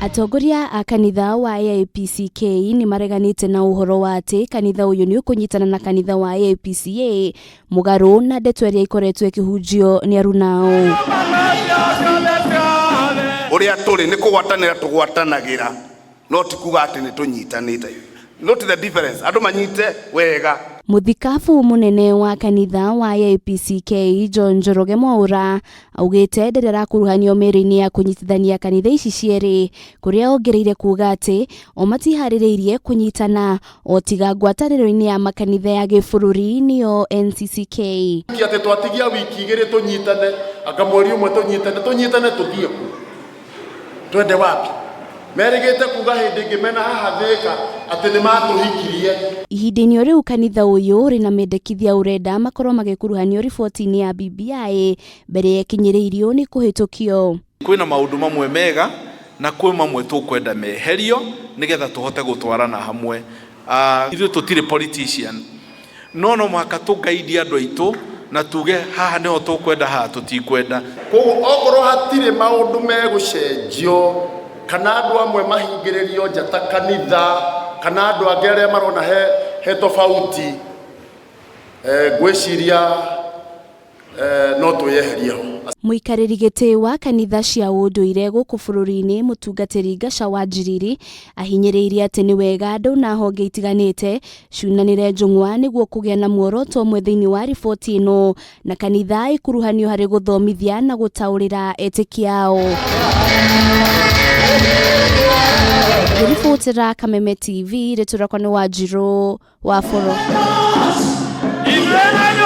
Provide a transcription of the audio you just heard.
Atongoria a kanitha wa AIPCK nimareganite na uhoro wa ati kanitha uyu ni ukunyitana na kanitha wa AIPCA mugaru na ndeto iria ikoretwo ikihunjio ni arunao. Uria turi ni kugwatanira tugwatanagira no tikuga ati ni tunyitanite. Not the difference. Andu manyite wega. Muthikabu munene wa kanitha wa AIPCK John Njoroge Mwaura augite nderera kuruhanio meri-ini ya kunyitithania kanitha ici cieri kuria ongereire kuga ati o matihaririirie kunyitana o tiga ngwataniro-ini ya makanitha ya gibũrũri niyo NCCK. Ati twatigia wiki igiri tunyitane anga mweri umwe tunyitane tuthie ku twende wapi merigite kuga hindi ngimena haha Thika ati ni matuhikirie. Ihinda-ini riu kanitha uyu rina mendekithia urenda makorwo magikuruhanio riboti-ini ya BBI mbere ya kinyiriirio ni kuhitukio. Kwina maundu mamwe mega na kwi mamwe tukwenda meherio nigetha tuhote gutwarana hamwe. Ithuĩ tutire politician no mwaka tugaidi andu aitu na tuge haha niho tukwenda haha tutikwenda. Koguo okorwo hatire maundu megucenjio kana andu amwe mahingiririo njata kanitha kana andu angĩ arĩa marona he tofauti gwĩciria no tuyeherie ho. Muikarĩri gĩtĩ wa kanitha cia ũndũire gũkũ bũrũri-inĩ Mũtungatĩri Ngaca wa Njiriri ahinyĩrĩirie atĩ nĩ wega andũ na honge itiganĩte ciunanĩre njũng'wa nĩguo kũgĩa na muoroto ũmwe thĩinĩ wa riboti ĩno na kanitha ikuruhanio harĩ gũthomithia na gũtaũrĩra etĩkia ao. Ribotera Kameme TV rĩtũrakwa nĩ Wanjirũ wa Boro.